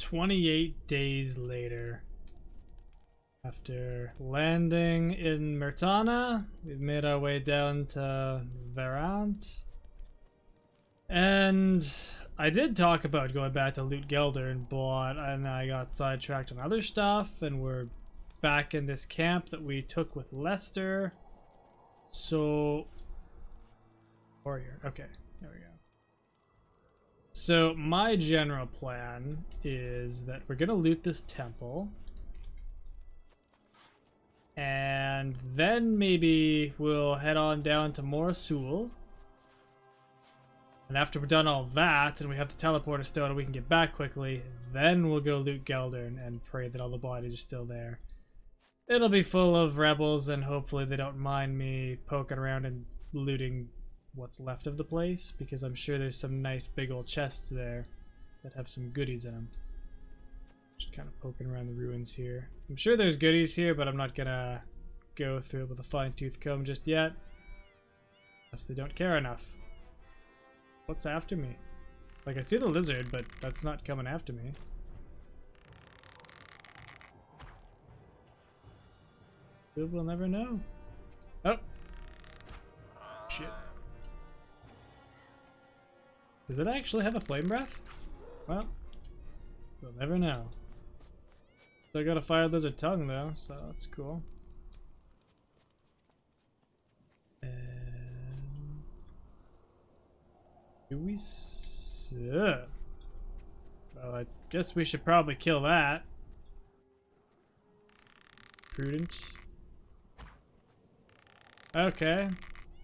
28 days later. After landing in Myrtana, we've made our way down to Verant. And I did talk about going back to loot Geldern, but and I got sidetracked on other stuff, and we're back in this camp that we took with Lester. So... Warrior. Okay, there we go. So my general plan is that we're gonna loot this temple. And then maybe we'll head on down to Morasul. And after we're done all that, and we have the teleporter stone and we can get back quickly, then we'll go loot Geldern and pray that all the bodies are still there. It'll be full of rebels, and hopefully they don't mind me poking around and looting what's left of the place, because I'm sure there's some nice big old chests there that have some goodies in them. Just kind of poking around the ruins here. I'm sure there's goodies here, but I'm not gonna go through it with a fine-tooth comb just yet. Unless they don't care enough. What's after me? Like, I see the lizard, but that's not coming after me. We'll never know. Oh! Shit. Does it actually have a flame breath? Well, we'll never know. Still got a fire lizard tongue though, so that's cool. And do we? Well, I guess we should probably kill that. Prudent. Okay,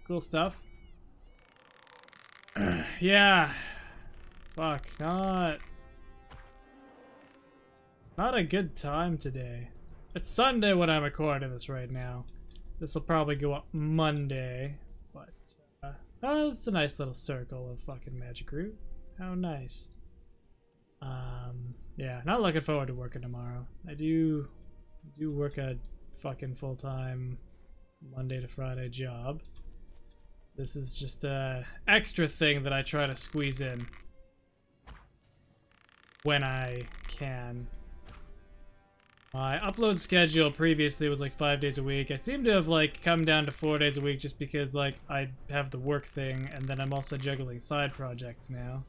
cool stuff. Yeah. Fuck, not a good time today. It's Sunday when I'm recording this right now. This will probably go up Monday, but oh, it's a nice little circle of fucking magic root. How nice. Yeah, not looking forward to working tomorrow. I do work a fucking full-time Monday to Friday job. This is just a extra thing that I try to squeeze in when I can. My upload schedule previously was like 5 days a week. I seem to have like come down to 4 days a week just because like I have the work thing, and then I'm also juggling side projects now.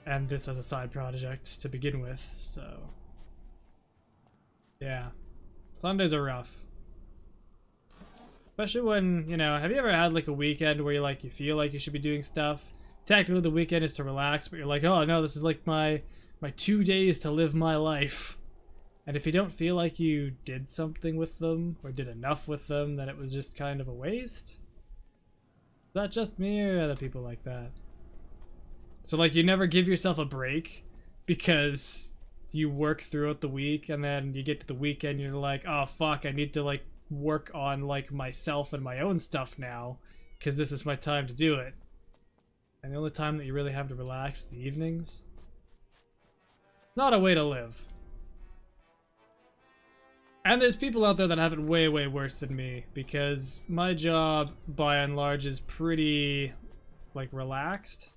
And this is a side project to begin with, so yeah. Sundays are rough. Especially when, you know, have you ever had like a weekend where you feel like you should be doing stuff? Technically the weekend is to relax, but you're like, oh no, this is like my 2 days to live my life. And if you don't feel like you did something with them, or did enough with them, then it was just kind of a waste. Is that just me, or other people like that? So like you never give yourself a break because you work throughout the week, and then you get to the weekend, you're like, oh fuck, I need to like work on like myself and my own stuff now, because this is my time to do it. And the only time that you really have to relax is the evenings. Not a way to live. And there's people out there that have it way, way worse than me, because my job, by and large, is pretty, like, relaxed.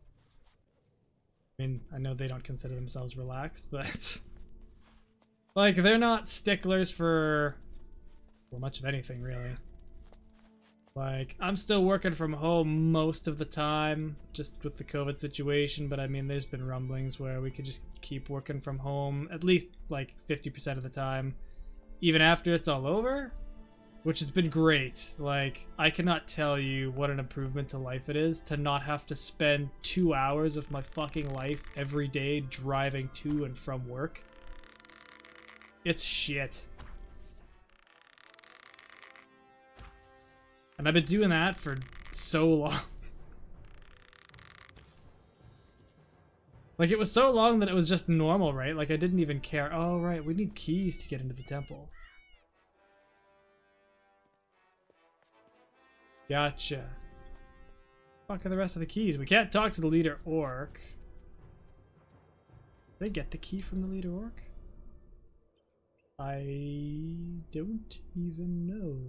I mean, I know they don't consider themselves relaxed, but... like, they're not sticklers for... well, much of anything, really. Like, I'm still working from home most of the time, just with the COVID situation, but I mean, there's been rumblings where we could just keep working from home, at least, like, 50% of the time, even after it's all over, which has been great. Like, I cannot tell you what an improvement to life it is to not have to spend 2 hours of my fucking life every day driving to and from work. It's shit. And I've been doing that for so long. Like, it was so long that it was just normal, right? Like, I didn't even care. Oh, right, we need keys to get into the temple. Gotcha. Fuck are the rest of the keys? We can't talk to the leader orc. Did I get the key from the leader orc? I don't even know.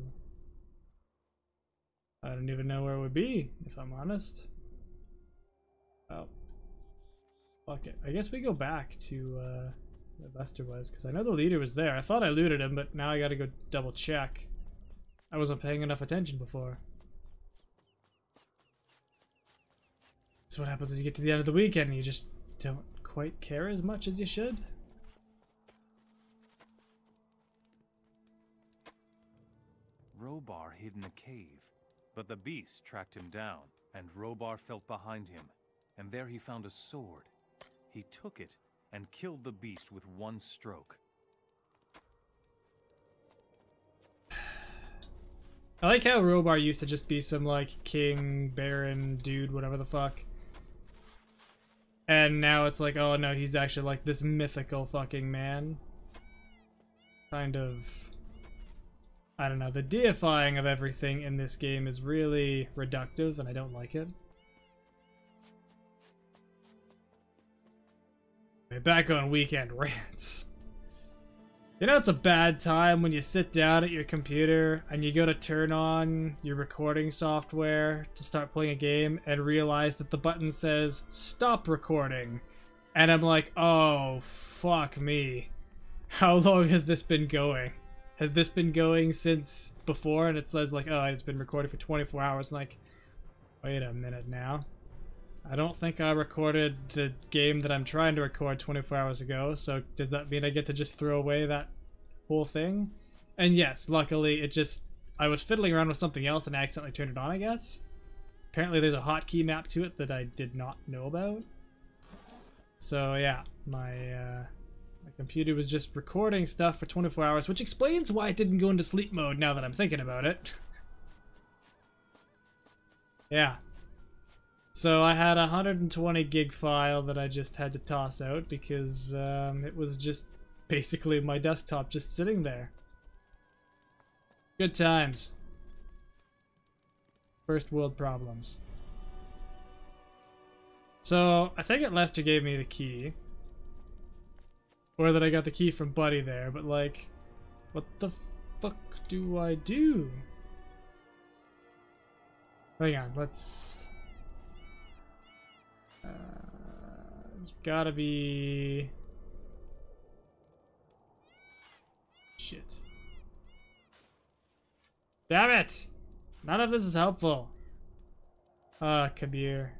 I don't even know where it would be, if I'm honest. Oh. Fuck it. I guess we go back to where Lester was, because I know the leader was there. I thought I looted him, but now I gotta go double check. I wasn't paying enough attention before. That's what happens when you get to the end of the weekend and you just don't quite care as much as you should. Robar hid in a cave, but the beast tracked him down, and Robar felt behind him, and there he found a sword. He took it and killed the beast with one stroke. I like how Robar used to just be some, like, king, baron, dude, whatever the fuck. And now it's like, oh no, he's actually like this mythical fucking man. Kind of... I don't know, the deifying of everything in this game is really reductive, and I don't like it. Okay, back on weekend rants. You know it's a bad time when you sit down at your computer and you go to turn on your recording software to start playing a game and realize that the button says stop recording. And I'm like, oh, fuck me. How long has this been going? Has this been going since before? And it says like, oh, it's been recording for 24 hours. Like, wait a minute now. I don't think I recorded the game that I'm trying to record 24 hours ago, so does that mean I get to just throw away that whole thing? And yes, luckily it just... I was fiddling around with something else and I accidentally turned it on, I guess. Apparently there's a hotkey map to it that I did not know about. So yeah, my computer was just recording stuff for 24 hours, which explains why it didn't go into sleep mode now that I'm thinking about it. Yeah. So I had a 120 gig file that I just had to toss out because it was just basically my desktop just sitting there. Good times. First world problems. So I take it Lester gave me the key. Or that I got the key from Buddy there, but like, what the fuck do I do? Hang on, let's... it's gotta be... Shit. Damn it! None of this is helpful. Kabir.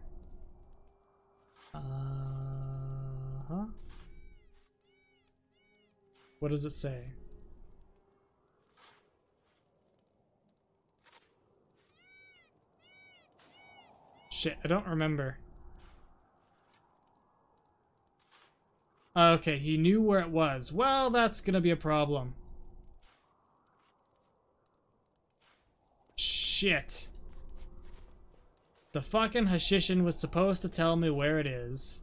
Huh? What does it say? Shit, I don't remember. Okay, he knew where it was. Well, that's gonna be a problem. Shit. The fucking Hashishin was supposed to tell me where it is.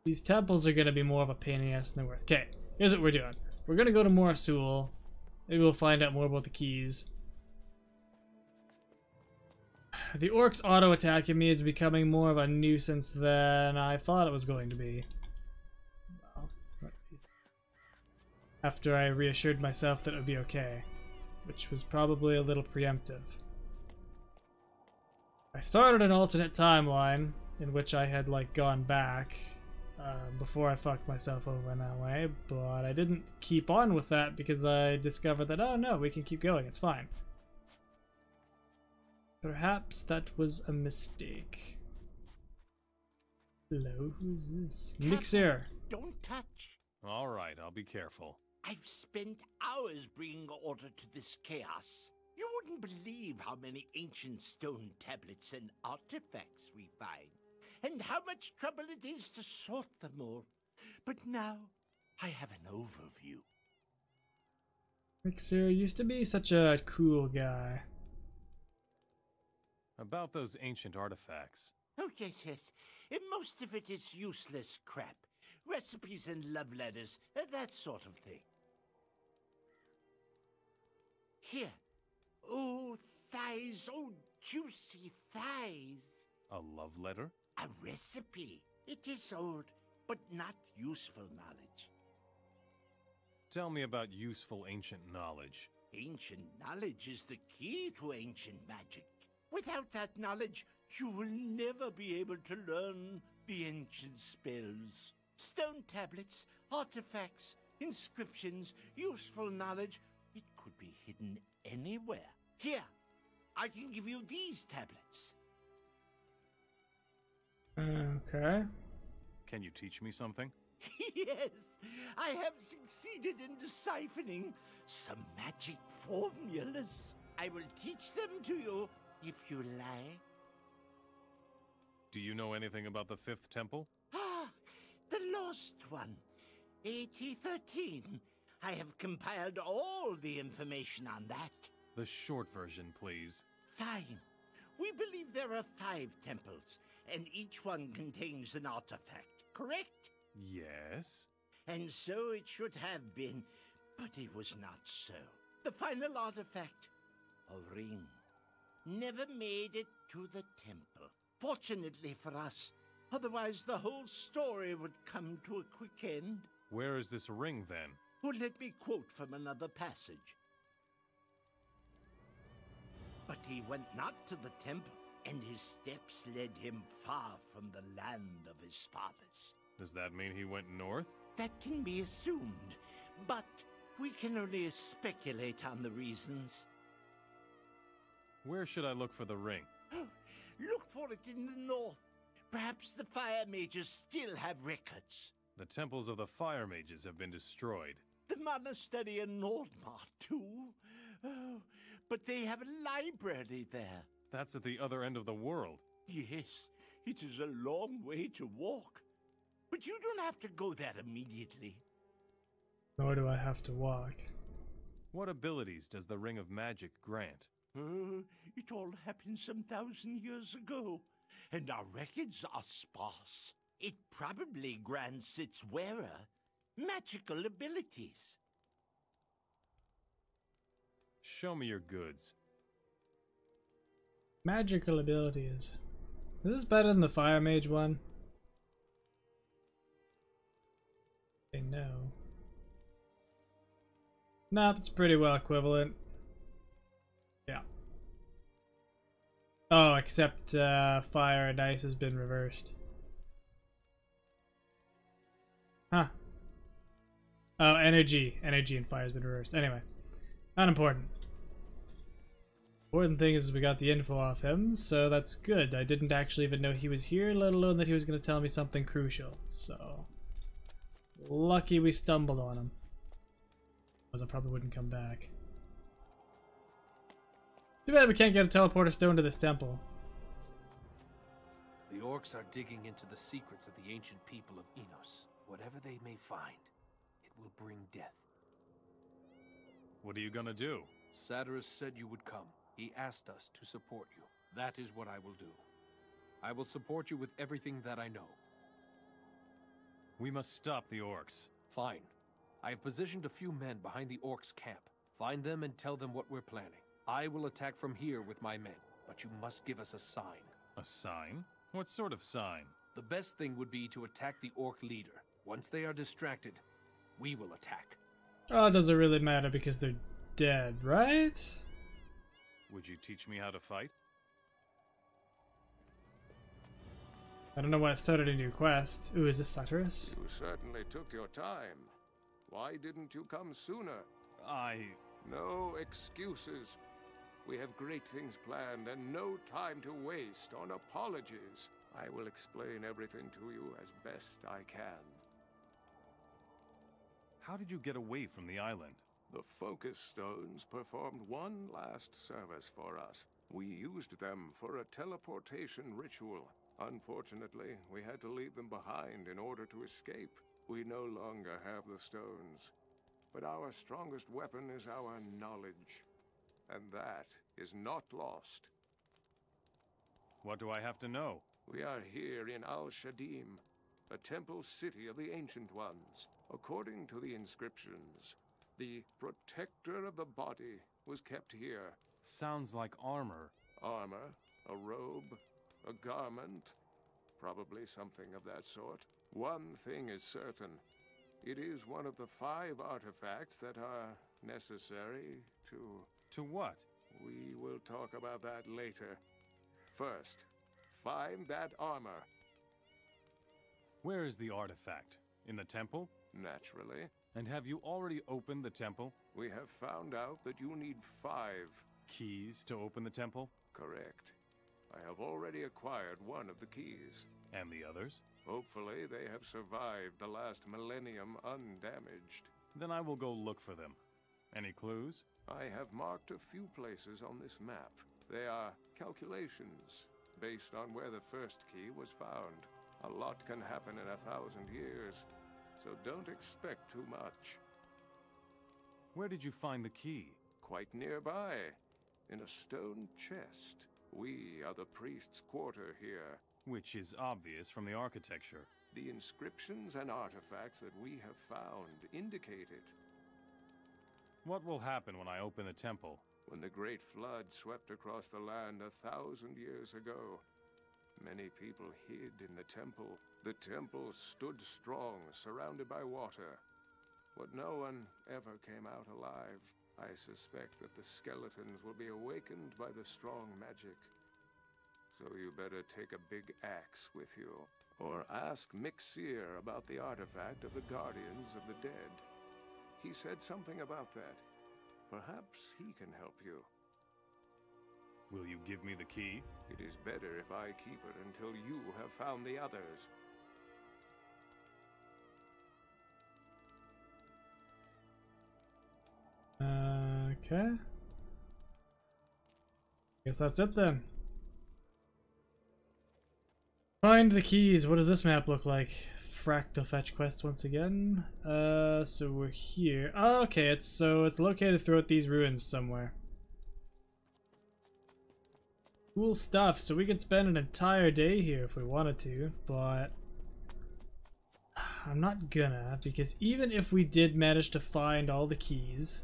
These temples are gonna be more of a pain in the ass than they're worth. Okay, here's what we're doing. We're gonna go to Morasul. Maybe we'll find out more about the keys. The orcs auto-attacking me is becoming more of a nuisance than I thought it was going to be. Well, at least after I reassured myself that it would be okay, which was probably a little preemptive. I started an alternate timeline in which I had like gone back before I fucked myself over in that way, but I didn't keep on with that because I discovered that, oh no, we can keep going, it's fine. Perhaps that was a mistake. Hello, who's this? Myxir. Don't touch. All right, I'll be careful. I've spent hours bringing order to this chaos. You wouldn't believe how many ancient stone tablets and artifacts we find, and how much trouble it is to sort them all. But now, I have an overview. Myxir used to be such a cool guy. About those ancient artifacts. Oh, yes. And most of it is useless crap. Recipes and love letters, that sort of thing. Here. Oh, thighs. Oh, juicy thighs. A love letter? A recipe. It is old, but not useful knowledge. Tell me about useful ancient knowledge. Ancient knowledge is the key to ancient magic. Without that knowledge, you will never be able to learn the ancient spells. Stone tablets, artifacts, inscriptions, useful knowledge. It could be hidden anywhere. Here, I can give you these tablets. Okay. Can you teach me something? Yes, I have succeeded in deciphering some magic formulas. I will teach them to you if you like. Do you know anything about the Fifth Temple? Ah, the lost one. 8013. I have compiled all the information on that. The short version, please. Fine. We believe there are 5 temples, and each one contains an artifact, correct? Yes? And so it should have been, but it was not so. The final artifact, a ring, never made it to the temple. Fortunately for us, otherwise the whole story would come to a quick end. Where is this ring, then? Well, let me quote from another passage. But he went not to the temple, and his steps led him far from the land of his fathers. Does that mean he went north? That can be assumed, but we can only speculate on the reasons. Where should I look for the ring? Look for it in the north. Perhaps the fire mages still have records. The temples of the fire mages have been destroyed. The monastery in Nordmar, too. Oh, but they have a library there. That's at the other end of the world. Yes, it is a long way to walk. But you don't have to go there immediately. Nor do I have to walk. What abilities does the Ring of Magic grant? It all happened some 1,000 years ago, and our records are sparse. It probably grants its wearer magical abilities. Show me your goods. Magical abilities. Is this better than the Fire Mage one? Okay, no. Nope, it's pretty well equivalent. Yeah. Oh, except fire and ice has been reversed. Huh. Oh, energy. Energy and fire has been reversed. Anyway, not important. Important thing is we got the info off him, so that's good. I didn't actually even know he was here, let alone that he was going to tell me something crucial. So, lucky we stumbled on him. Otherwise I probably wouldn't come back. Too bad we can't get a teleporter stone to this temple. The orcs are digging into the secrets of the ancient people of Enos. Whatever they may find, it will bring death. What are you gonna do? Saturas said you would come. He asked us to support you. That is what I will do. I will support you with everything that I know. We must stop the orcs. Fine. I have positioned a few men behind the orcs' camp. Find them and tell them what we're planning. I will attack from here with my men, but you must give us a sign. A sign? What sort of sign? The best thing would be to attack the orc leader. Once they are distracted, we will attack. Oh, it doesn't really matter because they're dead, right? Would you teach me how to fight? I don't know why it started a new quest. Ooh, is this Saturas? You certainly took your time. Why didn't you come sooner? No excuses. We have great things planned and no time to waste on apologies. I will explain everything to you as best I can. How did you get away from the island? The focus stones performed one last service for us. We used them for a teleportation ritual. Unfortunately, we had to leave them behind in order to escape. We no longer have the stones. But our strongest weapon is our knowledge. And that is not lost. What do I have to know? We are here in Al-Shadim, a temple city of the Ancient Ones. According to the inscriptions, the protector of the body was kept here. Sounds like armor. Armor, a robe, a garment, probably something of that sort. One thing is certain. It is one of the 5 artifacts that are necessary to... To what? We will talk about that later. First, find that armor. Where is the artifact? In the temple? Naturally. And have you already opened the temple? We have found out that you need 5 keys to open the temple? Correct. I have already acquired one of the keys. And the others? Hopefully they have survived the last millennium undamaged. Then I will go look for them. Any clues? I have marked a few places on this map. They are calculations based on where the first key was found. A lot can happen in 1,000 years, so don't expect too much. Where did you find the key? Quite nearby, in a stone chest. We are the priest's quarter here. Which is obvious from the architecture. The inscriptions and artifacts that we have found indicate it. What will happen when I open the temple? When the Great Flood swept across the land 1,000 years ago, many people hid in the temple. The temple stood strong, surrounded by water. But no one ever came out alive. I suspect that the skeletons will be awakened by the strong magic. So you better take a big axe with you. Or ask Myxir about the artifact of the Guardians of the Dead. He said something about that. Perhaps he can help you. Will you give me the key? It is better if I keep it until you have found the others. Okay. Guess that's it then. Find the keys. What does this map look like? Fractal fetch quest once again. So we're here. Oh, okay, it's located throughout these ruins somewhere. Cool stuff. So we could spend an entire day here if we wanted to, but I'm not gonna, because even if we did manage to find all the keys,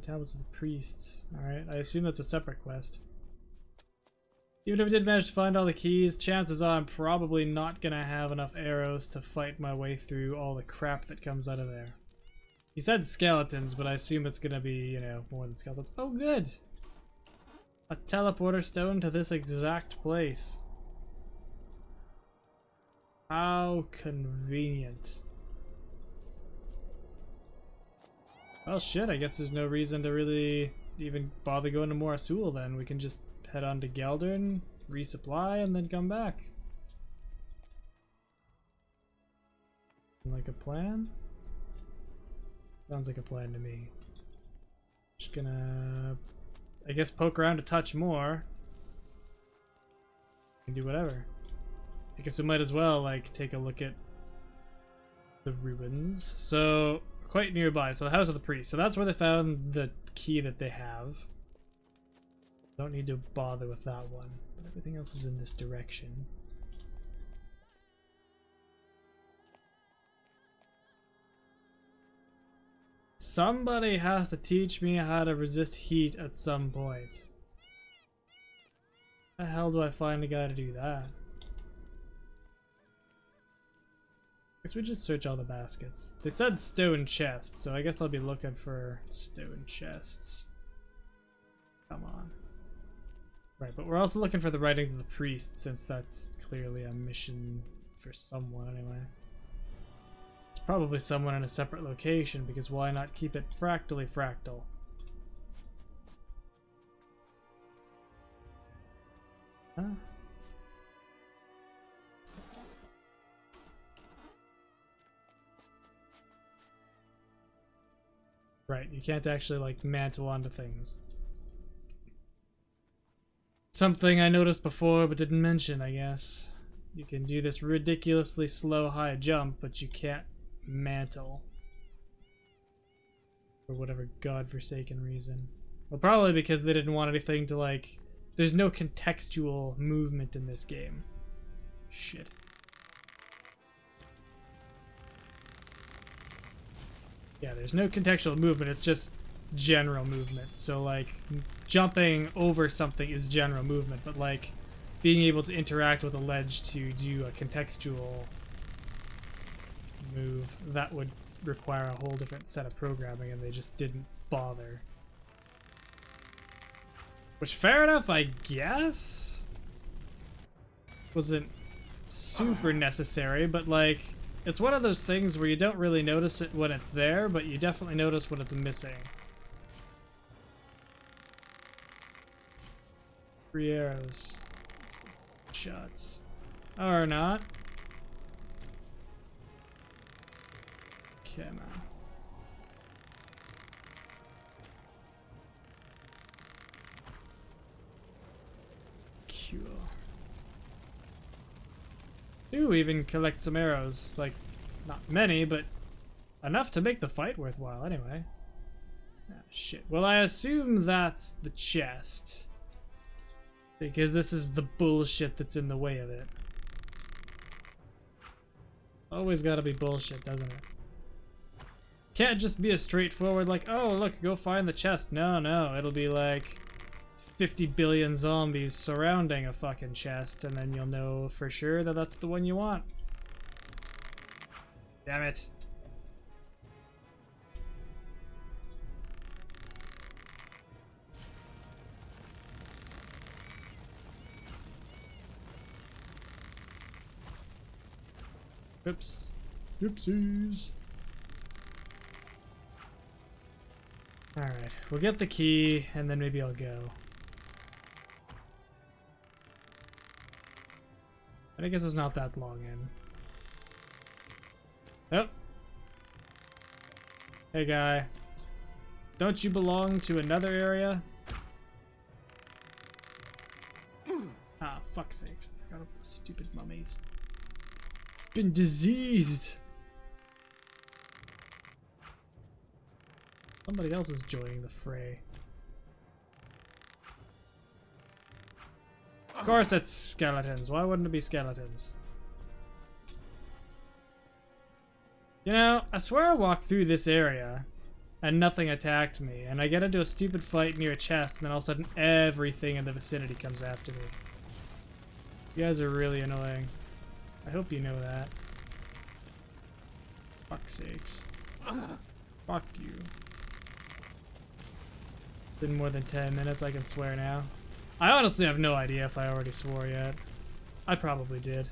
tablets of the priests. Alright, I assume that's a separate quest. Even if I did manage to find all the keys, chances are I'm probably not gonna have enough arrows to fight my way through all the crap that comes out of there. He said skeletons, but I assume it's gonna be, you know, more than skeletons. Oh, good! A teleporter stone to this exact place. How convenient. Well, shit, I guess there's no reason to really even bother going to Morasul then. We can just head on to Geldern, resupply, and then come back. Like a plan? Sounds like a plan to me. Just gonna, I guess, poke around a touch more. And do whatever. I guess we might as well, like, take a look at the ruins. So, quite nearby. So the house of the priest. So that's where they found the key that they have. Don't need to bother with that one. But everything else is in this direction. Somebody has to teach me how to resist heat at some point. How the hell do I find a guy to do that? Guess we just search all the baskets. They said stone chests, so I guess I'll be looking for stone chests. Come on. Right, but we're also looking for the writings of the priest, since that's clearly a mission for someone anyway. It's probably someone in a separate location, because why not keep it fractally fractal? Huh? Right, you can't actually, like, mantle onto things. Something I noticed before but didn't mention, I guess. You can do this ridiculously slow high jump, but you can't mantle. For whatever godforsaken reason. Well, probably because they didn't want anything to, like... There's no contextual movement in this game. Shit. Yeah, there's no contextual movement, it's just general movement. So, like, jumping over something is general movement, but, like, being able to interact with a ledge to do a contextual move, that would require a whole different set of programming, and they just didn't bother. Which, fair enough, I guess? Wasn't super necessary, but like, it's one of those things where you don't really notice it when it's there, but you definitely notice when it's missing. 3 arrows. Shots. Or not. Come on. Cool. Ooh, even collect some arrows. Like, not many, but enough to make the fight worthwhile anyway. Ah, shit. Well, I assume that's the chest. Because this is the bullshit that's in the way of it. Always gotta be bullshit, doesn't it? Can't just be a straightforward like, oh, look, go find the chest. No, no, it'll be like 50 billion zombies surrounding a fucking chest, and then you'll know for sure that that's the one you want. Damn it. Oops. Oopsies. Alright, we'll get the key, and then maybe I'll go. But I guess it's not that long in. Oh. Hey, guy. Don't you belong to another area? Ah, fuck's sakes. I forgot about the stupid mummies. I've been diseased. Somebody else is joining the fray. Of course it's skeletons. Why wouldn't it be skeletons? You know, I swear I walked through this area and nothing attacked me, and I get into a stupid fight near a chest, and then all of a sudden everything in the vicinity comes after me. You guys are really annoying. I hope you know that. Fuck's sakes. Fuck you. Been more than 10 minutes, I can swear now. I honestly have no idea if I already swore yet. I probably did.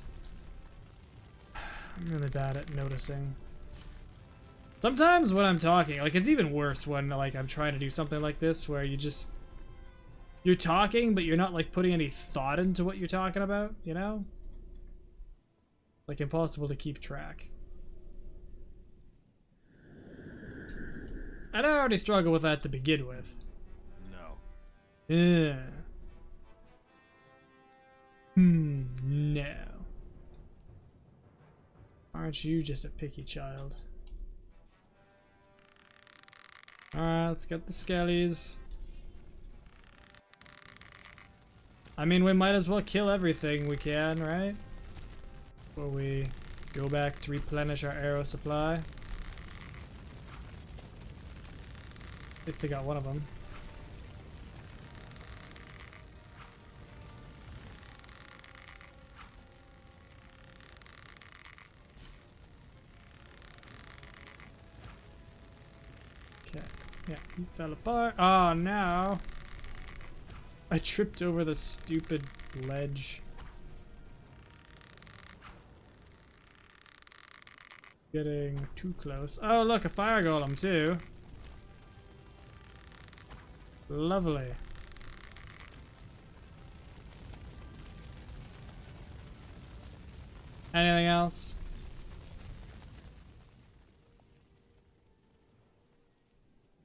I'm really bad at noticing. Sometimes when I'm talking, like, it's even worse when, like, I'm trying to do something like this where you're talking, but you're not, like, putting any thought into what you're talking about, you know? Like, impossible to keep track. And I already struggle with that to begin with. No. Yeah. No. Aren't you just a picky child? Alright, let's get the skellies. I mean, we might as well kill everything we can, right? Before we go back to replenish our arrow supply. At least I got one of them. Okay, yeah, he fell apart. Oh, no! I tripped over the stupid ledge. Getting too close. Oh, look, a fire golem too. Lovely. Anything else?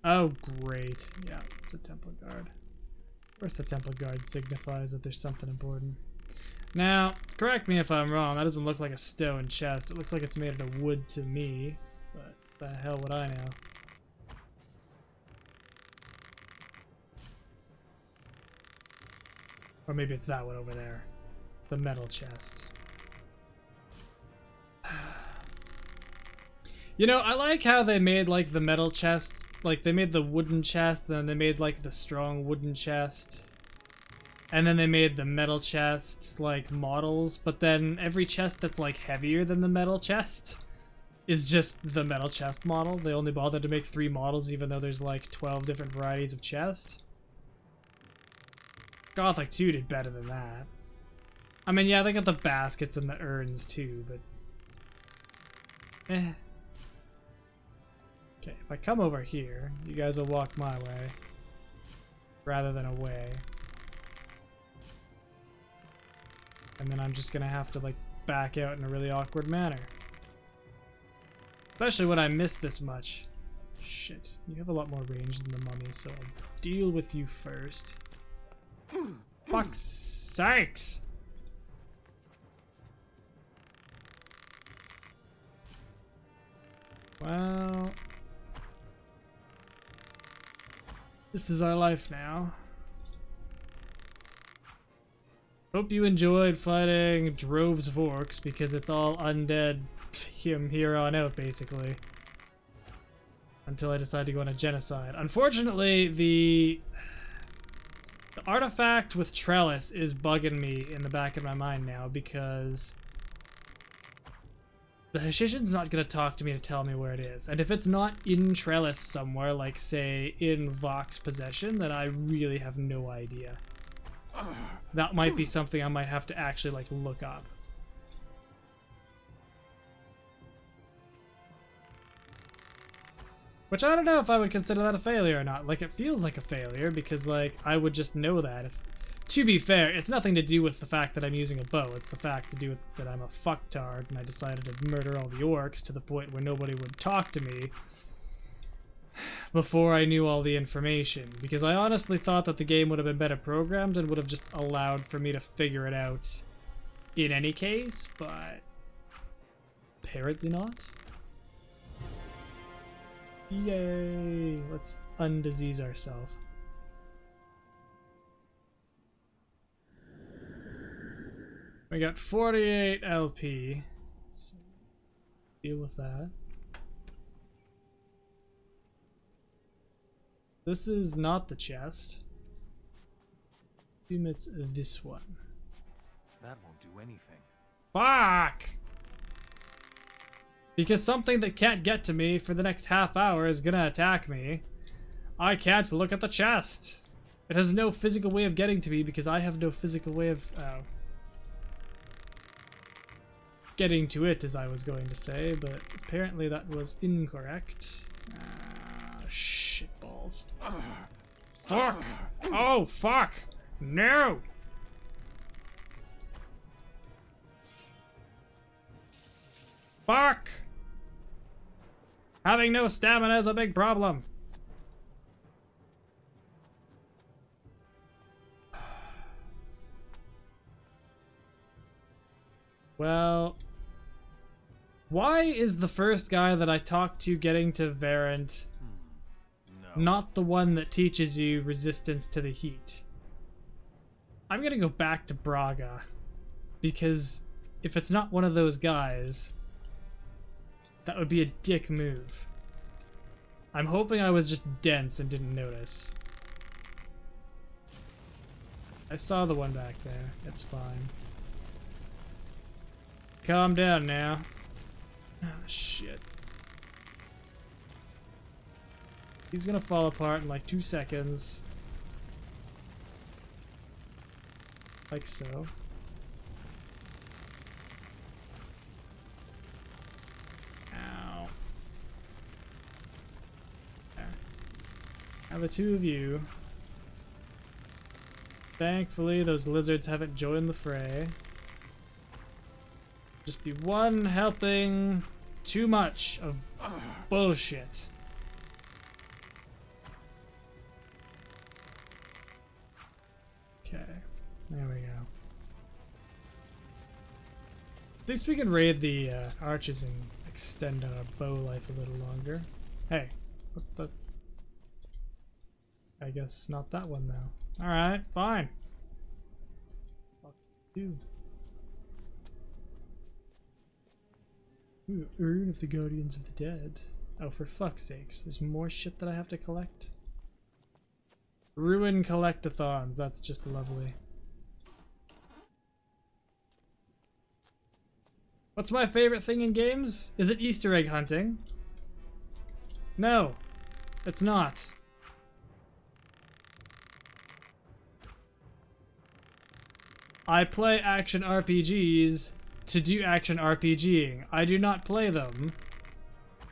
Oh, great. Yeah, it's a temple guard. Of course the temple guard signifies that there's something important. Now, correct me if I'm wrong, that doesn't look like a stone chest. It looks like it's made out of wood to me, but the hell would I know? Or maybe it's that one over there. The metal chest. You know, I like how they made, like, the metal chest. Like, they made the wooden chest, then they made, like, the strong wooden chest. And then they made the metal chest, like, models, but then every chest that's, like, heavier than the metal chest is just the metal chest model. They only bothered to make 3 models, even though there's, like, 12 different varieties of chest. Gothic 2 did better than that. I mean, yeah, they got the baskets and the urns too, but... eh. Okay, if I come over here, you guys will walk my way. Rather than away. And then I'm just gonna have to, like, back out in a really awkward manner. Especially when I miss this much. Shit, you have a lot more range than the mummy, so I'll deal with you first. Fuck's sakes! Well... this is our life now. Hope you enjoyed fighting droves of orcs, because it's all undead from here on out, basically. Until I decide to go on a genocide. Unfortunately, the artifact with Trellis is bugging me in the back of my mind now, because the Hashishion's not going to talk to me to tell me where it is. And if it's not in Trellis somewhere, like, say, in Vox possession, then I really have no idea. That might be something I might have to actually, like, look up. Which I don't know if I would consider that a failure or not. Like, it feels like a failure because, like, I would just know that. To be fair, it's nothing to do with the fact that I'm using a bow. It's the fact to do with that I'm a fucktard and I decided to murder all the orcs to the point where nobody would talk to me before I knew all the information. Because I honestly thought that the game would have been better programmed and would have just allowed for me to figure it out in any case, but apparently not. Yay! Let's undisease ourselves. We got 48 LP. So deal with that. This is not the chest. Assume it's this one. That won't do anything. Fuck! Because something that can't get to me for the next half hour is gonna attack me. I can't look at the chest. It has no physical way of getting to me because I have no physical way of getting to it, as I was going to say, but apparently that was incorrect. Shitballs. Fuck! Oh, fuck! No! Fuck! Having no stamina is a big problem. Well, why is the first guy that I talked to getting to Varant not the one that teaches you resistance to the heat? I'm gonna go back to Braga, because if it's not one of those guys, that would be a dick move. I'm hoping I was just dense and didn't notice. I saw the one back there. It's fine. Calm down now. Oh, shit. He's gonna fall apart in like 2 seconds. Like so. Ow. There. Now the two of you. Thankfully, those lizards haven't joined the fray. Just be one helping too much of bullshit. Okay, there we go. At least we can raid the archers and extend our bow life a little longer. Hey, what the? I guess not that one though. Alright, fine. Fuck you. Ooh, Urn of the Guardians of the Dead. Oh, for fuck's sakes. There's more shit that I have to collect? Ruin collectathons. That's just lovely. What's my favorite thing in games? Is it Easter egg hunting? No, it's not. I play action RPGs to do action RPGing. I do not play them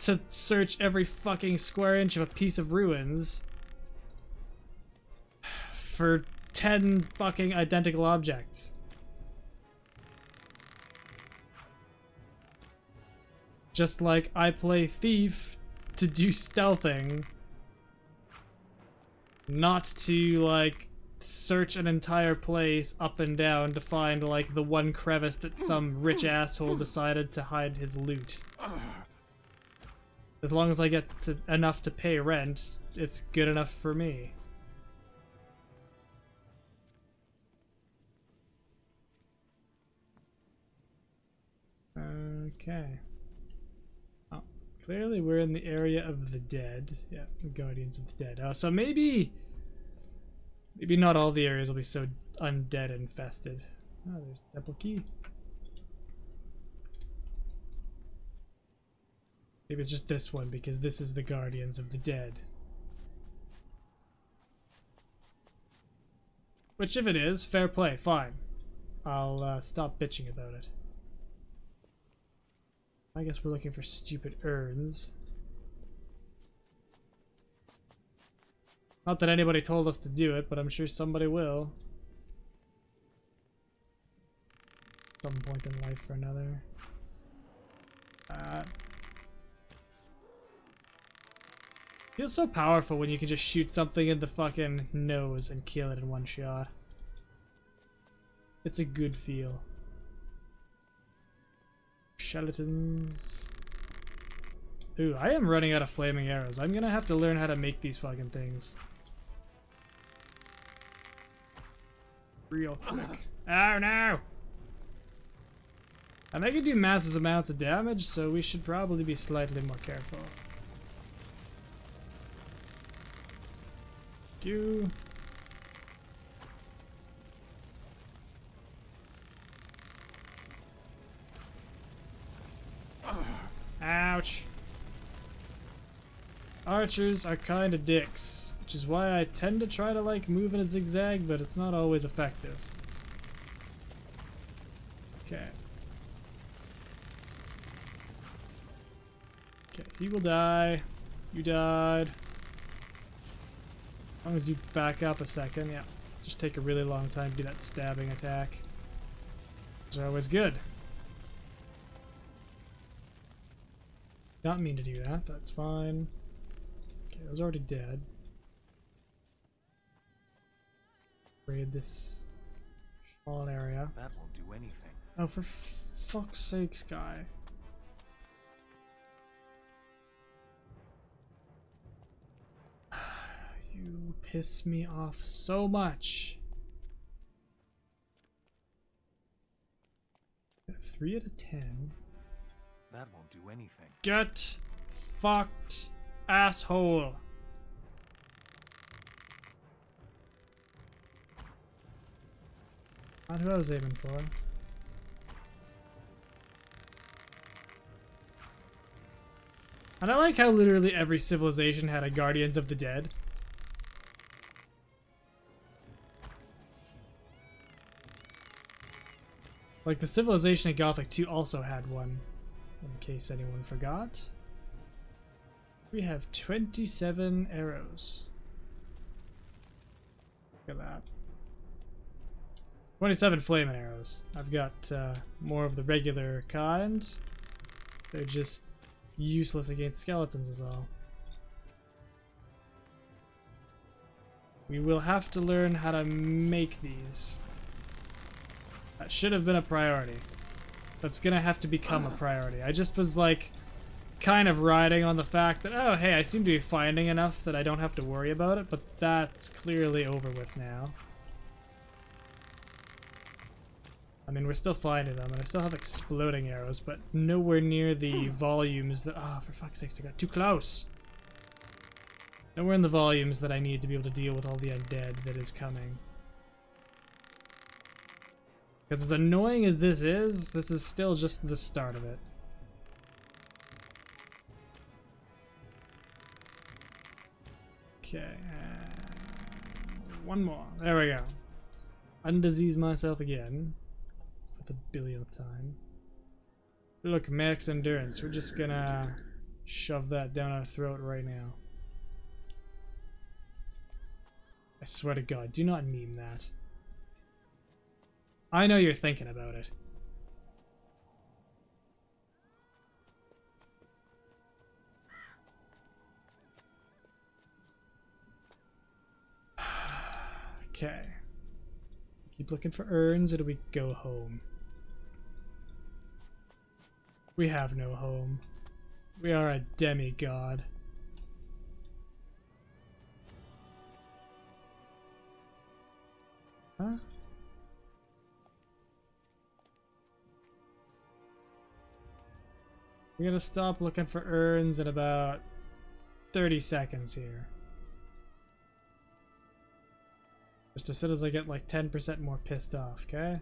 to search every fucking square inch of a piece of ruins for 10 fucking identical objects. Just like I play Thief to do stealthing, not to, like, search an entire place up and down to find, like, the one crevice that some rich asshole decided to hide his loot. As long as I get enough to pay rent, it's good enough for me. Okay. Oh, clearly we're in the area of the dead. Yeah, the Guardians of the Dead. Oh, so maybe not all the areas will be so undead infested. Oh, there's the temple key. Maybe it's just this one because this is the Guardians of the Dead. Which, if it is, fair play, fine. I'll stop bitching about it. I guess we're looking for stupid urns. Not that anybody told us to do it, but I'm sure somebody will. Some point in life or another. Feels so powerful when you can just shoot something in the fucking nose and kill it in one shot. It's a good feel. Skeletons. Ooh, I am running out of flaming arrows. I'm gonna have to learn how to make these fucking things. Real quick. Oh no! And they can do massive amounts of damage, so we should probably be slightly more careful. You. Ouch. Archers are kinda dicks, which is why I tend to try to, like, move in a zigzag, but it's not always effective. Okay. Okay, he will die. You died. As long as you back up a second, yeah. Just take a really long time to do that stabbing attack. Those are always good. Not mean to do that, but that's fine. Okay, I was already dead. Raid this small area. That won't do anything. Oh, for fuck's sakes, guy. You piss me off so much. 3 out of 10. That won't do anything. Get fucked, asshole. Not who I was aiming for. And I like how literally every civilization had a Guardians of the Dead. Like, the civilization in Gothic 2 also had one, in case anyone forgot. We have 27 arrows. Look at that. 27 flaming arrows. I've got more of the regular kind. They're just useless against skeletons is all. We will have to learn how to make these. That should have been a priority. That's gonna have to become a priority. I just was like kind of riding on the fact that, oh hey, I seem to be finding enough that I don't have to worry about it, but that's clearly over with now. I mean, we're still finding them, and I still have exploding arrows, but nowhere near the volumes that... Oh, for fuck's sakes, I got too close! Nowhere in the volumes that I need to be able to deal with all the undead that is coming. Because as annoying as this is still just the start of it. Okay, one more. There we go. undisease myself again for the billionth time. Look, max endurance. We're just gonna shove that down our throat right now. I swear to God, do not meme that. I know you're thinking about it. Okay. Keep looking for urns, or do we go home? We have no home. We are a demigod. Huh? We're gonna stop looking for urns in about 30 seconds here. Just as soon as I get like 10% more pissed off, okay?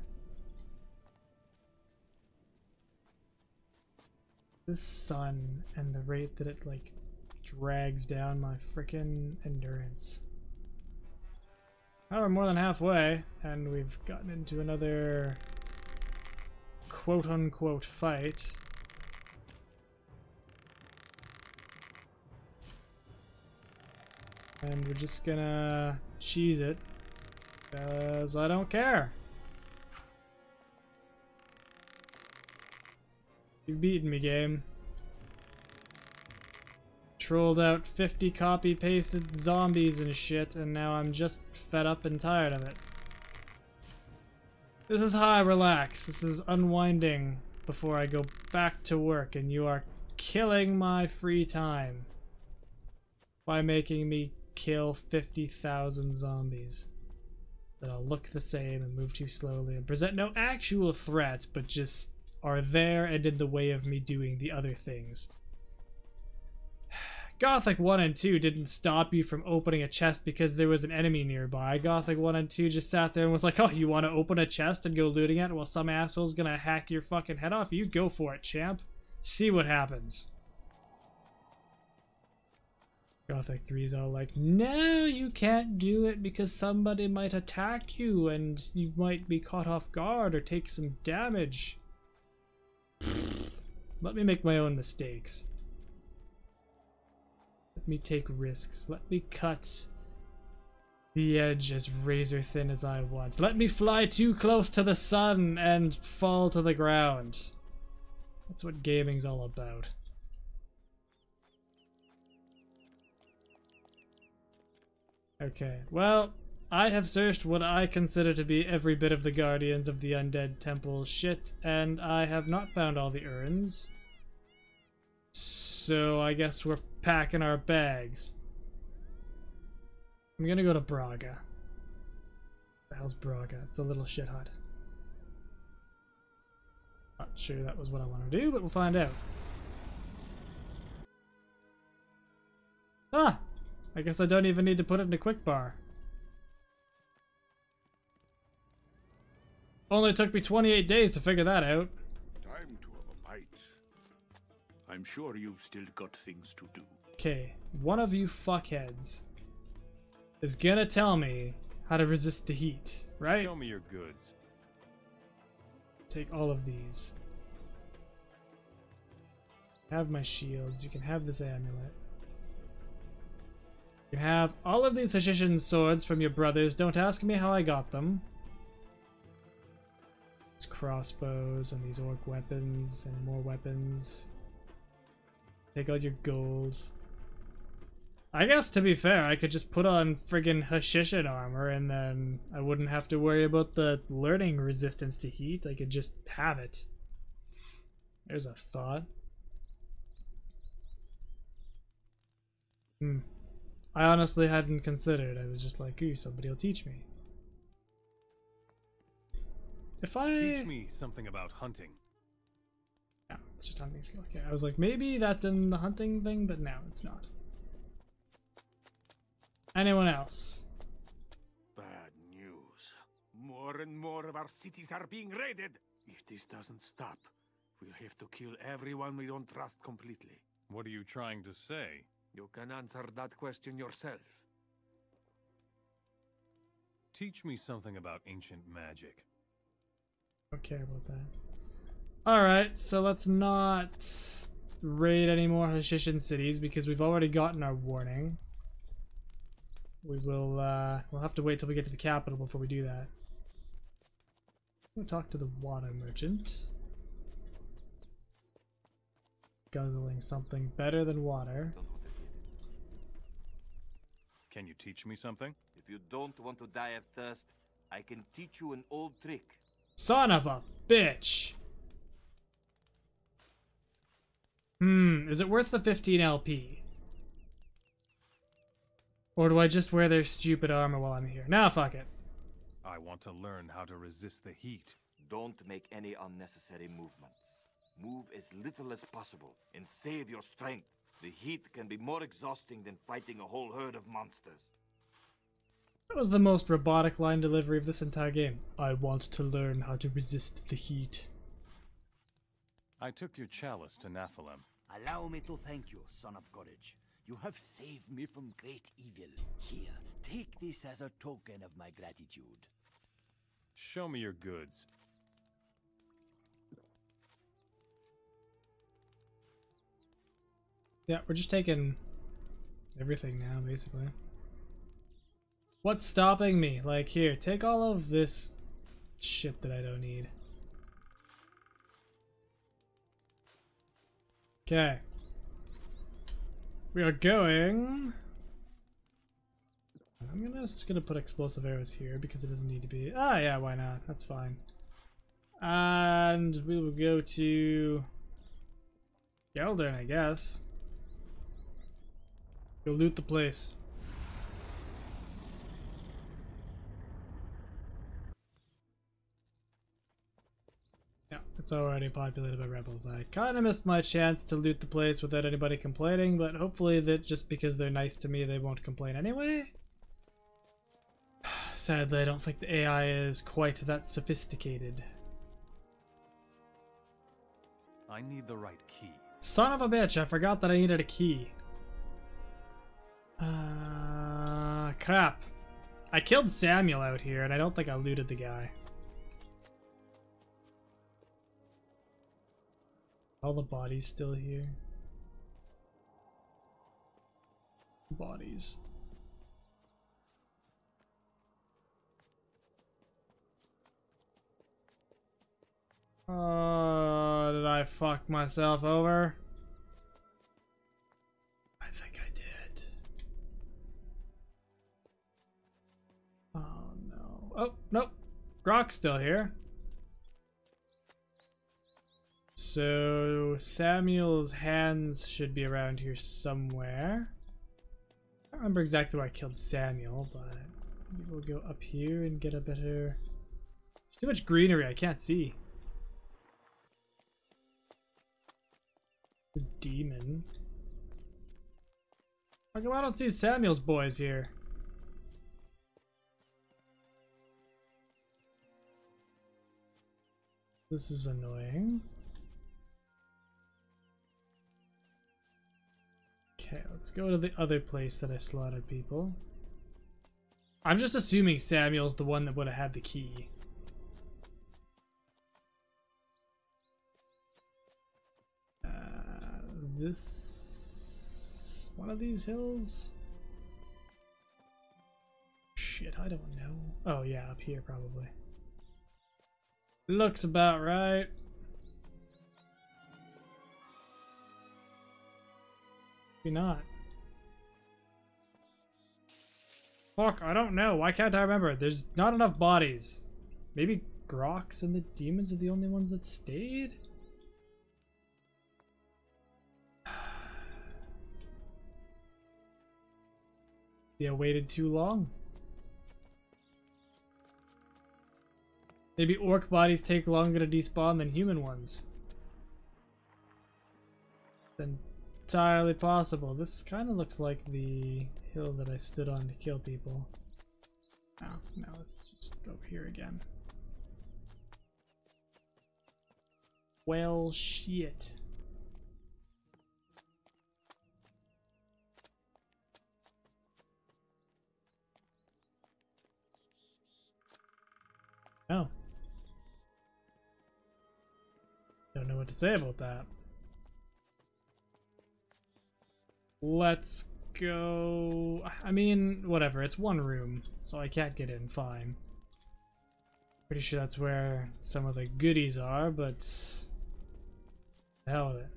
This sun and the rate that it like drags down my frickin' endurance. Oh, we're more than halfway, and we've gotten into another quote-unquote fight. And we're just gonna cheese it, because I don't care. You've beaten me, game. Trolled out 50 copy-pasted zombies and shit, and now I'm just fed up and tired of it. This is how I relax. This is unwinding before I go back to work, and you are killing my free time by making me kill 50,000 zombies that'll look the same and move too slowly and present no actual threat, but just are there and in the way of me doing the other things. Gothic 1 and 2 didn't stop you from opening a chest because there was an enemy nearby. Gothic 1 and 2 just sat there and was like, oh, you want to open a chest and go looting it while some asshole's gonna hack your fucking head off? You go for it, champ. See what happens. Gothic 3 is all like, no, you can't do it because somebody might attack you and you might be caught off guard or take some damage. Let me make my own mistakes. Let me take risks. Let me cut the edge as razor thin as I want. Let me fly too close to the sun and fall to the ground. That's what gaming's all about. Okay, well, I have searched what I consider to be every bit of the Guardians of the Undead Temple shit, and I have not found all the urns. So I guess we're packing our bags. I'm gonna go to Braga. The hell's Braga? It's a little shit hut. Not sure that was what I want to do, but we'll find out. Ah! I guess I don't even need to put it in a quick bar. Only took me 28 days to figure that out. Time to have a bite. I'm sure you've still got things to do. Okay, one of you fuckheads is gonna tell me how to resist the heat, right? Show me your goods. Take all of these. Have my shields. You can have this amulet. You can have all of these Hashishun swords from your brothers. Don't ask me how I got them. These crossbows and these orc weapons and more weapons. Take all your gold. I guess, to be fair, I could just put on friggin' Hashishun armor and then I wouldn't have to worry about the learning resistance to heat. I could just have it. There's a thought. I honestly hadn't considered. I was just like, ooh, somebody will teach me. If I... Teach me something about hunting. Yeah, it's just hunting skill. Okay, I was like, maybe that's in the hunting thing, but no, it's not. Anyone else? Bad news. More and more of our cities are being raided. If this doesn't stop, we'll have to kill everyone we don't trust completely. What are you trying to say? You can answer that question yourself. Teach me something about ancient magic. Don't care about that. Alright, so let's not raid any more Hashishin cities because we've already gotten our warning. We'll have to wait till we get to the capital before we do that. We'll talk to the water merchant. Guzzling something better than water. Can you teach me something? If you don't want to die of thirst, I can teach you an old trick. Son of a bitch! Is it worth the 15 LP? Or do I just wear their stupid armor while I'm here? Nah, fuck it. I want to learn how to resist the heat. Don't make any unnecessary movements. Move as little as possible and save your strength. The heat can be more exhausting than fighting a whole herd of monsters. That was the most robotic line delivery of this entire game. I want to learn how to resist the heat. I took your chalice to Nephilim. Allow me to thank you, son of courage. You have saved me from great evil. Here, take this as a token of my gratitude. Show me your goods. Yeah, we're just taking everything now, basically. What's stopping me? Like, here, take all of this shit that I don't need. Okay. We are going... I'm just gonna put explosive arrows here because it doesn't need to be... Ah, yeah, why not? That's fine. And we will go to... Geldern, I guess. Go loot the place. Yeah, it's already populated by rebels. I kind of missed my chance to loot the place without anybody complaining, but hopefully that just because they're nice to me, they won't complain anyway. Sadly, I don't think the AI is quite that sophisticated. I need the right key. Son of a bitch, I forgot that I needed a key. Crap. I killed Samuel out here, and I don't think I looted the guy. All the bodies still here. Bodies. Did I fuck myself over? I think I did. Oh no. Oh, nope. Grok's still here. So Samuel's hands should be around here somewhere. I don't remember exactly where I killed Samuel, but maybe we'll go up here and get a better... There's too much greenery, I can't see. The demon. How come I don't see Samuel's boys here? This is annoying. Okay, let's go to the other place that I slaughtered people. I'm just assuming Samuel's the one that would have had the key. This... one of these hills? Shit, I don't know. Oh yeah, up here probably. Looks about right. Maybe not. Fuck, I don't know. Why can't I remember? There's not enough bodies. Maybe Grox and the demons are the only ones that stayed? Yeah, waited too long. Maybe orc bodies take longer to despawn than human ones. It's entirely possible. This kind of looks like the hill that I stood on to kill people. Oh, no, let's just go here again. Well, shit. No. Don't know what to say about that. Let's go. I mean, whatever. It's one room, so I can't get in. Fine. Pretty sure that's where some of the goodies are, but the hell with it.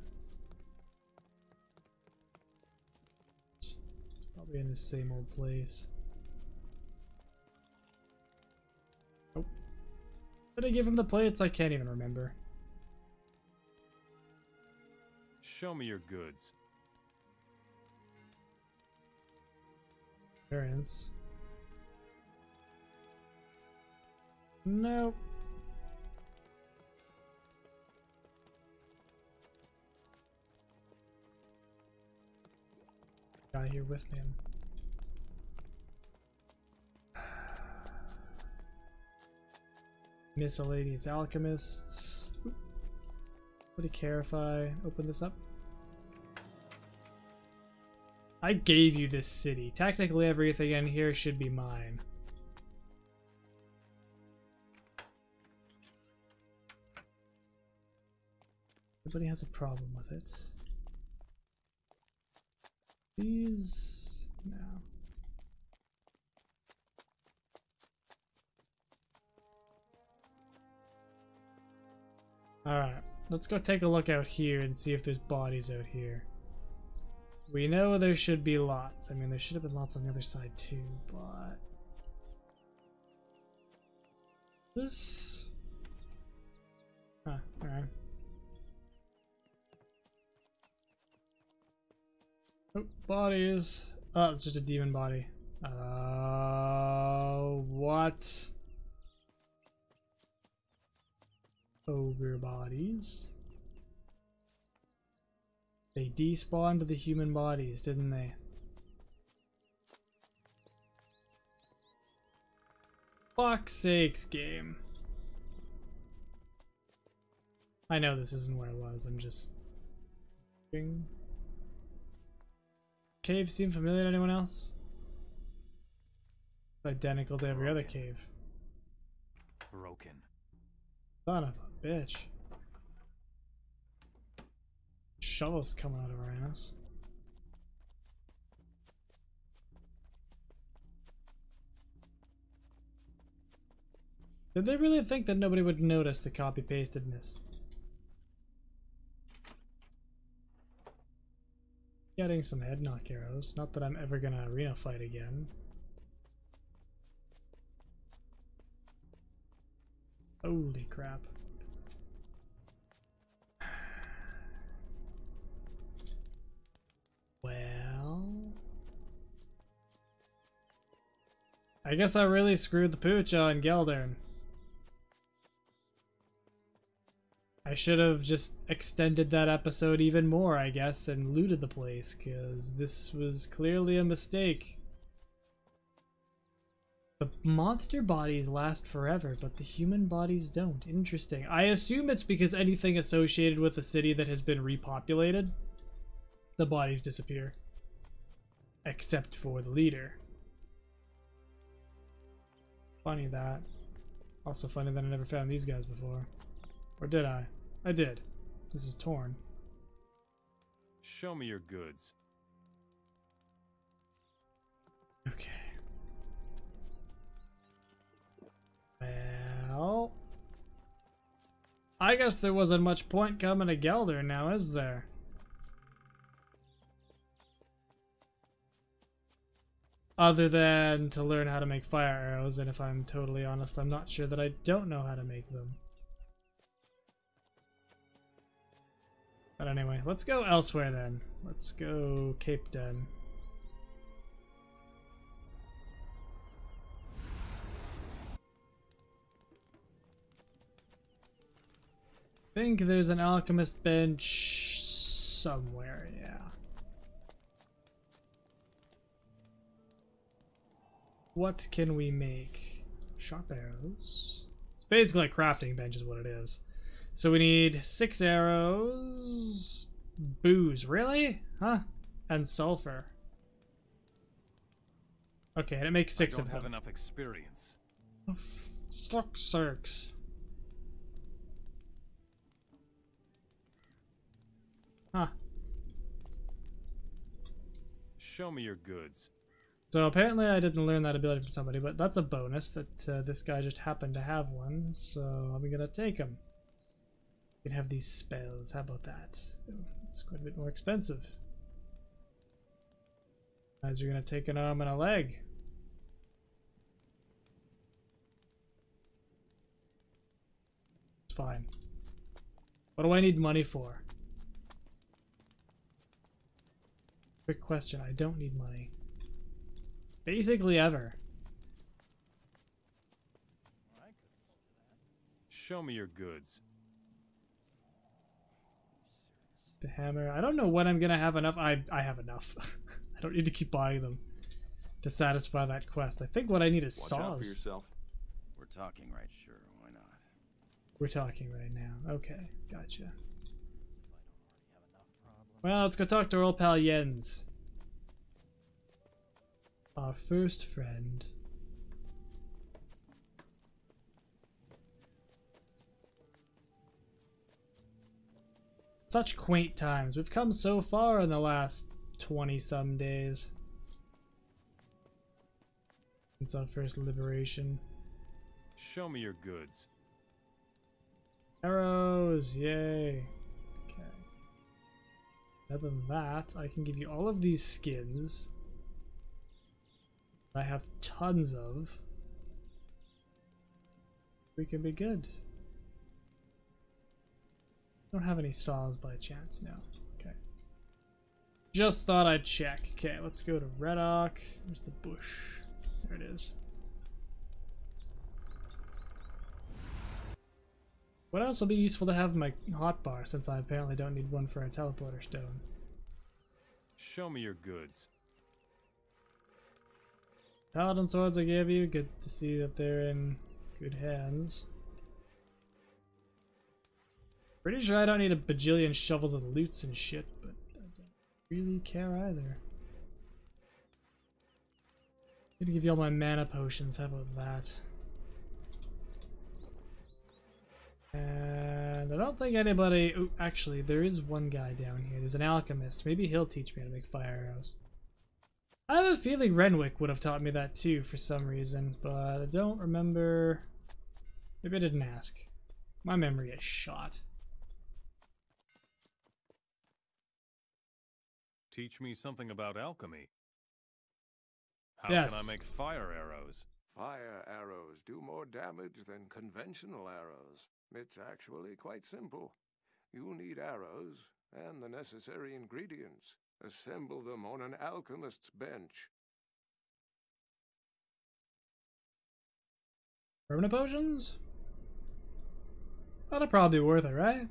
It's probably in the same old place. Oh. Did I give him the plates? I can't even remember. Show me your goods. Variance. Nope. Guy here with him. Miscellaneous alchemists. Oop. Would he care if I open this up? I gave you this city. Technically everything in here should be mine. Everybody has a problem with it. These... no. Alright, let's go take a look out here and see if there's bodies out here. We know there should be lots. I mean, there should have been lots on the other side too, but... this... huh, alright. Oh, bodies. Oh, it's just a demon body. What? Ogre bodies. They despawned the human bodies, didn't they? Fuck's sakes, game. I know this isn't where I was, I'm just... Cave seem familiar to anyone else? Identical to every other cave. Broken. Son of a bitch. Shovels coming out of our ass. Did they really think that nobody would notice the copy-pastedness? Getting some head knock arrows. Not that I'm ever gonna arena fight again. Holy crap. Well... I guess I really screwed the pooch on Geldern. I should have just extended that episode even more, I guess, and looted the place, because this was clearly a mistake. The monster bodies last forever, but the human bodies don't. Interesting. I assume it's because anything associated with a city that has been repopulated, the bodies disappear. Except for the leader. Funny that. Also funny that I never found these guys before. Or did I? I did. This is torn. Show me your goods. Okay. Well... I guess there wasn't much point coming to Geldern now, is there? Other than to learn how to make fire arrows, and if I'm totally honest, I'm not sure that I don't know how to make them. But anyway, let's go elsewhere then. Let's go Cape Den. I think there's an alchemist bench somewhere, yeah. What can we make? Sharp arrows. It's basically a crafting bench is what it is. So we need 6 arrows, booze, really? Huh? And sulfur. Okay, and it makes 6 of them. I don't have enough experience. Oh, fuck's sakes. Huh. Show me your goods. So apparently I didn't learn that ability from somebody, but that's a bonus that this guy just happened to have one, so I'm gonna take him. You can have these spells, how about that? It's quite a bit more expensive. As you're gonna take an arm and a leg. It's fine. What do I need money for? Quick question, I don't need money. Basically ever. Show me your goods. The hammer. I don't know when I'm gonna have enough. I have enough. I don't need to keep buying them to satisfy that quest. I think what I need is Watch saws. out for yourself. We're talking, right? Sure, why not? We're talking right now. Okay, gotcha. Well, let's go talk to our old pal Jens. Our first friend. Such quaint times. We've come so far in the last 20-some days. Since our first liberation. Show me your goods. Arrows, yay. Okay. Other than that, I can give you all of these skins. I have tons of. We can be good. Don't have any saws by chance now. Okay. Just thought I'd check. Okay, let's go to Red Oak. Where's the bush? There it is. What else will be useful to have in my hotbar, since I apparently don't need one for a teleporter stone? Show me your goods. Paladin swords I gave you. Good to see that they're in good hands. Pretty sure I don't need a bajillion shovels and loots and shit, but I don't really care either. I'm gonna give you all my mana potions, how about that? And I don't think anybody... Ooh, actually, there is one guy down here. There's an alchemist. Maybe he'll teach me how to make fire arrows. I have a feeling Renwick would have taught me that too for some reason, but I don't remember. Maybe I didn't ask. My memory is shot. Teach me something about alchemy. How Yes. can I make fire arrows? Fire arrows do more damage than conventional arrows. It's actually quite simple. You need arrows and the necessary ingredients. Assemble them on an alchemist's bench. Permanent potions? That'll probably be worth it, right?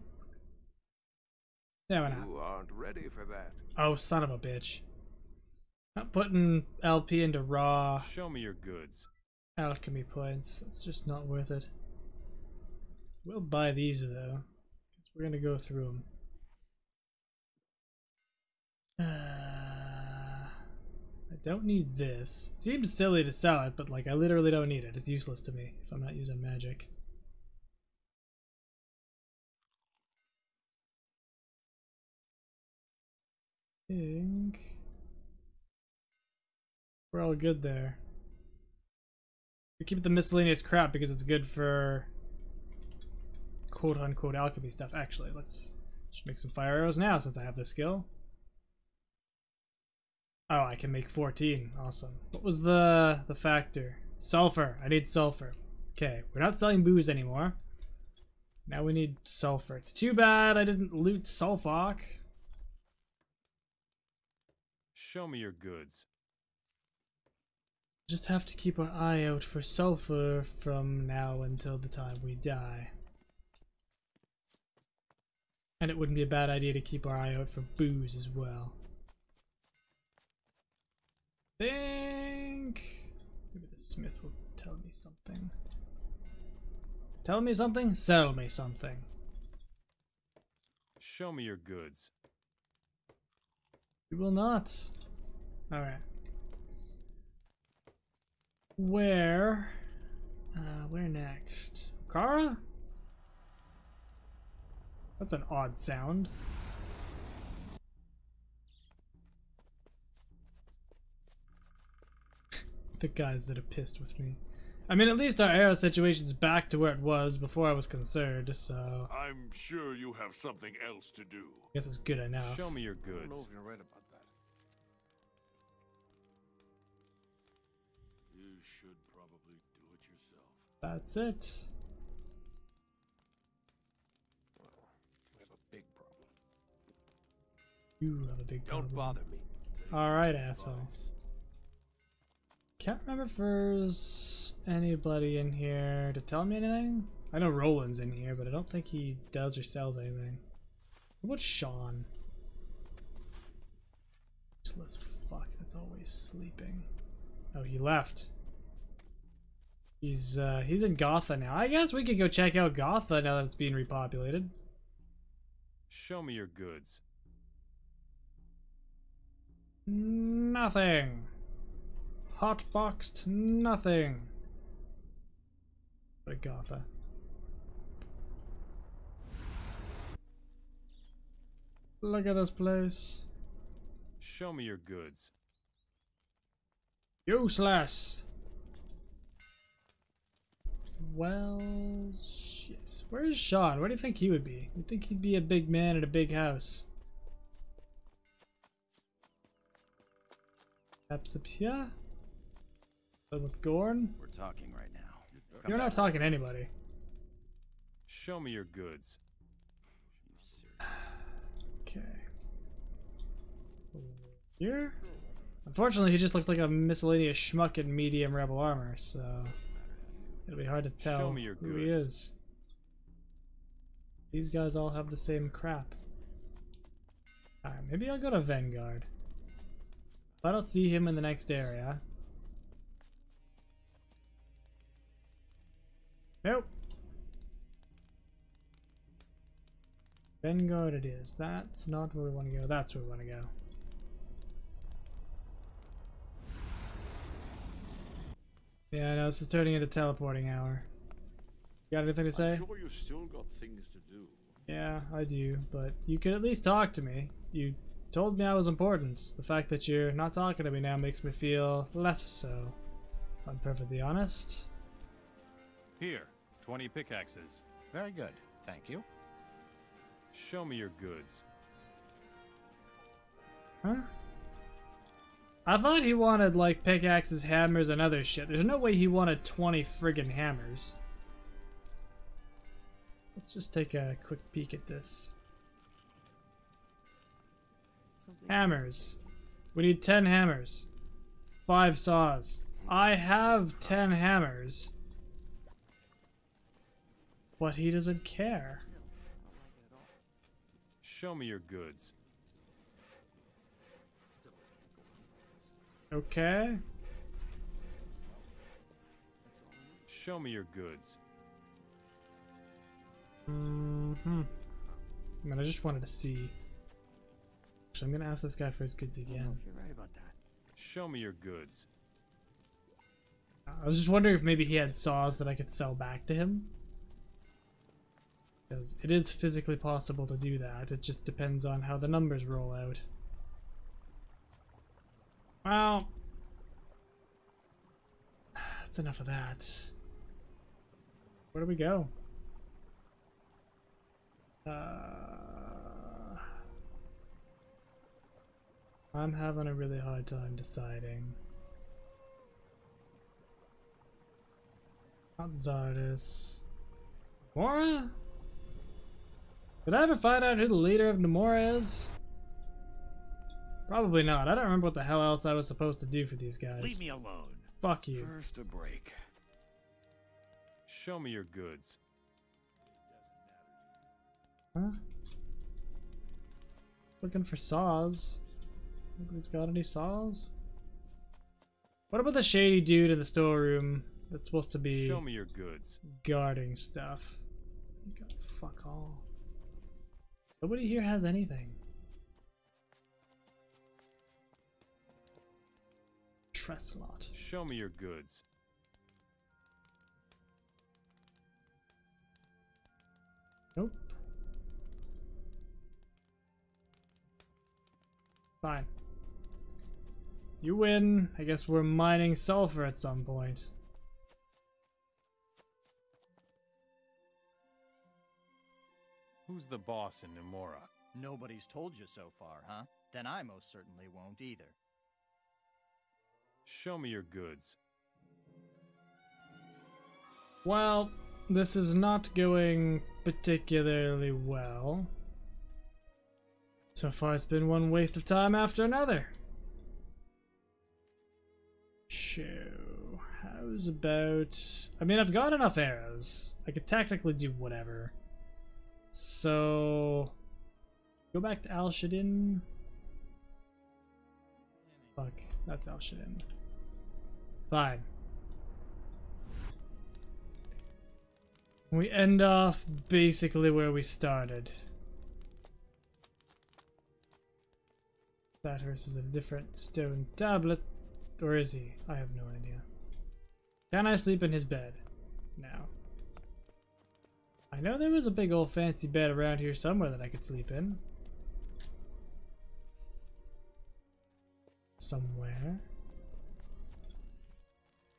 Yeah, why not? You aren't ready for that. Oh, son of a bitch. Not putting LP into raw Show me your goods. alchemy points. It's just not worth it. We'll buy these though. We're gonna go through them. I don't need this. Seems silly to sell it, but like I literally don't need it. It's useless to me if I'm not using magic. I think we're all good there. We keep the miscellaneous crap because it's good for quote-unquote alchemy stuff. Actually, let's just make some fire arrows now since I have the skill. Oh, I can make 14. Awesome. What was the factor? Sulfur. I need sulfur. Okay, we're not selling booze anymore. Now we need sulfur. It's too bad I didn't loot sulfok. Show me your goods. Just have to keep our eye out for sulfur from now until the time we die. And it wouldn't be a bad idea to keep our eye out for booze as well. Think maybe the smith will tell me something. Tell me something? Sell me something. Show me your goods. We will not. Alright. Where next? Kara? That's an odd sound. The guys that are pissed with me. I mean, at least our arrow situation's back to where it was before I was concerned, so... I'm sure you have something else to do. guess it's good enough. Show me your I don't know goods. if you're right about that. You should probably do it yourself. That's it. Well, we have a big problem. You have a big problem. Don't bother me. Alright, asshole. Can't remember if there's anybody in here to tell me anything. I know Roland's in here, but I don't think he does or sells anything. What about Sean? Useless fuck, that's always sleeping. Oh, he left. He's in Gotha now. I guess we could go check out Gotha now that it's being repopulated. Show me your goods. Nothing. Hotboxed nothing. What a Gotha. Look at this place. Show me your goods. Useless. Well, shit. Where's Sean? Where do you think he would be? You'd think he'd be a big man in a big house. Perhaps up here? With Gorn? We're talking right now. You're not talking to anybody. Show me your goods. Okay. Here? Unfortunately, he just looks like a miscellaneous schmuck in medium rebel armor, so it'll be hard to tell Show me your who he goods. is. These guys all have the same crap. Alright, maybe I'll go to Vanguard. If I don't see him in the next area. Nope. Vanguard it is. That's not where we want to go. That's where we want to go. Yeah, no, this is turning into teleporting hour. You got anything to say? I'm sure you still got things to do. Yeah, I do, but you could at least talk to me. You told me I was important. The fact that you're not talking to me now makes me feel less so. If I'm perfectly honest. Here, 20 pickaxes. Very good. Thank you. Show me your goods. Huh? I thought he wanted, like, pickaxes, hammers, and other shit. There's no way he wanted 20 friggin' hammers. Let's just take a quick peek at this. Hammers. We need 10 hammers. 5 saws. I have 10 hammers. But he doesn't care. Show me your goods. Okay. Show me your goods. I mean, I just wanted to see. So I'm gonna ask this guy for his goods again. You're right about that. Show me your goods. I was just wondering if maybe he had saws that I could sell back to him. Because it is physically possible to do that. It just depends on how the numbers roll out. Well, that's enough of that. Where do we go? I'm having a really hard time deciding. Not Zardis. Namora? Did I ever find out who the leader of Namora is? Probably not. I don't remember what the hell else I was supposed to do for these guys. Leave me alone. Fuck you. First a break. Show me your goods. Huh? Looking for saws. Nobody's got any saws? What about the shady dude in the storeroom that's supposed to be Show me your goods. guarding stuff? You got fuck all. Nobody here has anything. Tresslot. Show me your goods. Nope. Fine. You win. I guess we're mining sulfur at some point. Who's the boss in Nemora? Nobody's told you so far, huh? Then I most certainly won't either. Show me your goods. Well, this is not going particularly well. So far it's been one waste of time after another. So, how's about... I mean, I've got enough arrows. I could technically do whatever. So... Go back to Al Shadin. Fuck, that's Al Shadin. Fine. We end off basically where we started. Saturas is a different stone tablet. Or is he? I have no idea. Can I sleep in his bed? No. I know there was a big old fancy bed around here somewhere that I could sleep in. Somewhere.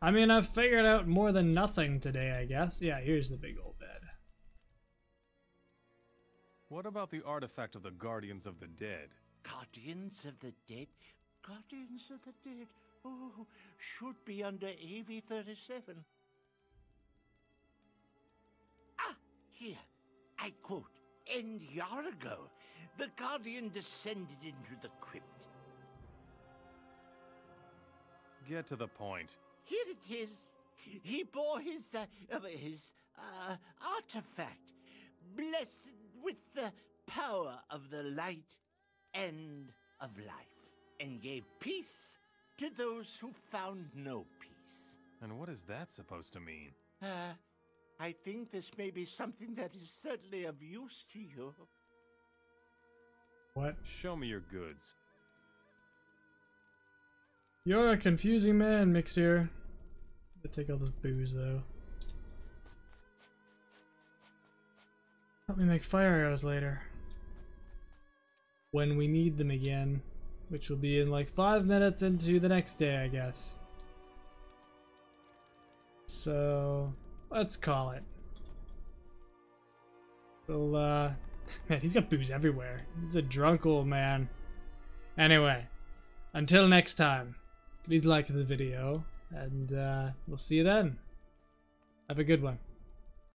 I mean, I've figured out more than nothing today, I guess. Yeah, here's the big old bed. What about the artifact of the Guardians of the Dead? Guardians of the Dead? Guardians of the Dead? Oh, should be under AV-37. Ah, here. I quote, "And Yargo, the Guardian descended into the crypt. Get to the point. Here it is. He bore his artifact, blessed with the power of the light and of life, and gave peace to those who found no peace." And what is that supposed to mean? I think this may be something that is certainly of use to you. What? Show me your goods. You're a confusing man, Myxir. Take all this booze, though. Help me make fire arrows later. When we need them again. Which will be in like 5 minutes into the next day, I guess. So, let's call it. We'll, man, he's got booze everywhere. He's a drunk old man. Anyway, until next time, please like the video, and we'll see you then. Have a good one.